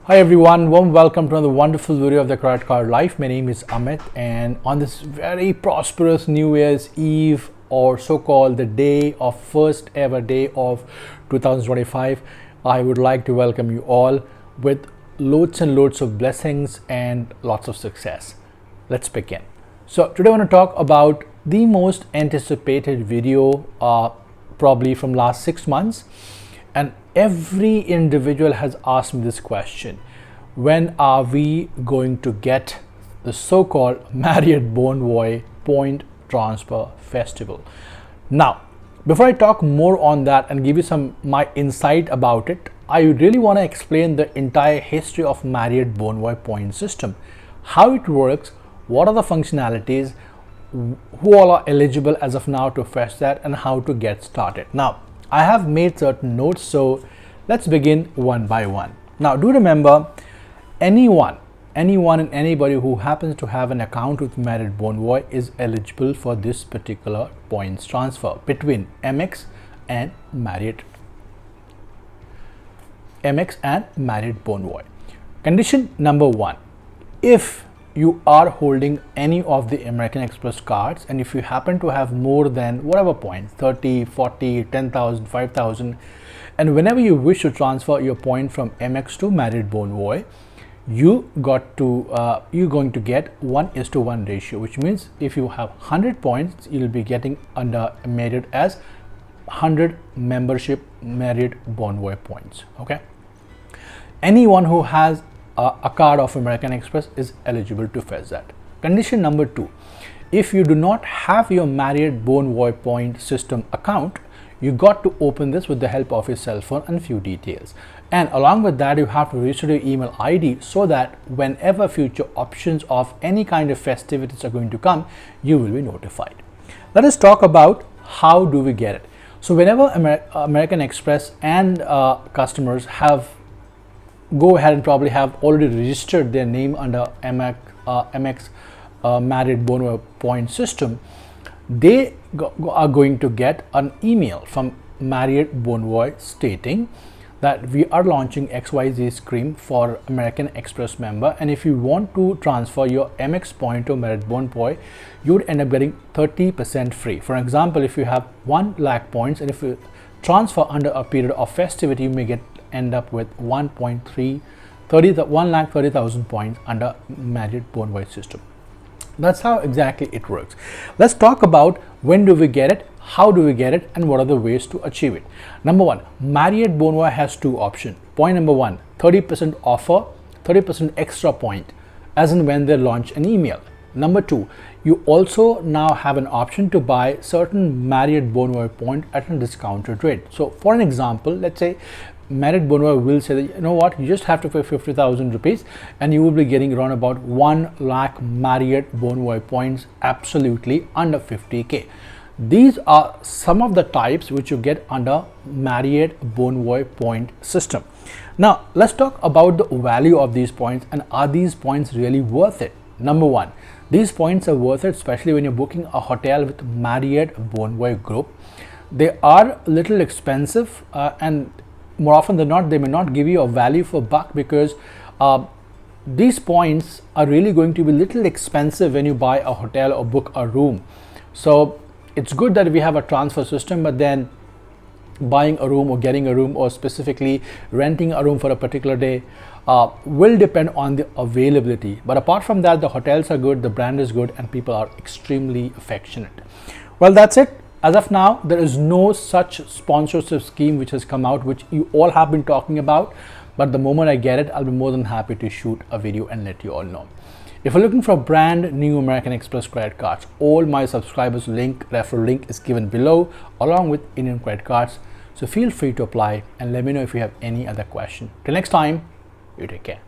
Hi everyone, warm welcome to another wonderful video of the Credit Card Life. My name is Amit, and on this very prosperous New Year's Eve, or so-called the day of first ever day of 2025, I would like to welcome you all with loads and loads of blessings and lots of success. Let's begin. So today I want to talk about the most anticipated video probably from last 6 months, and every individual has asked me this question: when are we going to get the so-called Marriot Bonvoy Point Transfer Festival? Now, before I talk more on that and give you some my insight about it, I really want to explain the entire history of Marriot Bonvoy point system, how it works, what are the functionalities, who all are eligible as of now to fetch that, and how to get started. Now, I have made certain notes, so let's begin one by one. Now, do remember, anyone and anybody who happens to have an account with Marriot Bonvoy is eligible for this particular points transfer between Amex and Marriot Bonvoy. Condition number one: if you are holding any of the American Express cards, and if you happen to have more than whatever points, 30, 40, 10,000, 5,000, and whenever you wish to transfer your point from Amex to Marriot Bonvoy, you're going to get 1:1 ratio, which means if you have 100 points, you'll be getting under Marriott as 100 membership Marriot Bonvoy points. Okay, anyone who has a card of American Express is eligible to fetch that. Condition number two: if you do not have your Marriot Bonvoy point system account, you got to open this with the help of your cell phone and few details, and along with that you have to register your email ID so that whenever future options of any kind of festivities are going to come, you will be notified. Let us talk about how do we get it. So whenever American Express and customers go ahead and probably have already registered their name under Amex Marriot Bonvoy point system, they are going to get an email from Marriot Bonvoy stating that we are launching XYZ scheme for American Express member, and if you want to transfer your Amex point to Marriot Bonvoy, you would end up getting 30% free. For example, if you have 1 lakh points, and if you transfer under a period of festivity, you may end up with 1,30,000 points under Marriot Bonvoy system. That's how exactly it works. Let's talk about when do we get it, how do we get it, and what are the ways to achieve it. Number one, Marriot Bonvoy has two options. Point number one, 30% offer, 30% extra point as and when they launch an email. Number two, you also now have an option to buy certain Marriot Bonvoy point at a discounted rate. So for an example, let's say Marriot Bonvoy will say that, you know what, you just have to pay 50,000 rupees and you will be getting around about 1 lakh Marriot Bonvoy points absolutely under 50k. These are some of the types which you get under Marriot Bonvoy point system. Now let's talk about the value of these points, and are these points really worth it? Number one, these points are worth it, especially when you're booking a hotel with Marriot Bonvoy group. They are a little expensive, and more often than not, they may not give you a value for buck, because these points are really going to be a little expensive when you buy a hotel or book a room. So it's good that we have a transfer system, but then buying a room or getting a room or specifically renting a room for a particular day will depend on the availability. But apart from that, the hotels are good, the brand is good, and people are extremely affectionate. Well, that's it. As of now, there is no such sponsorship scheme which has come out, which you all have been talking about, but the moment I get it, I'll be more than happy to shoot a video and let you all know. If you're looking for brand new American Express credit cards, all my subscribers referral link is given below, along with Indian credit cards. So feel free to apply and let me know if you have any other question. Till next time, you take care.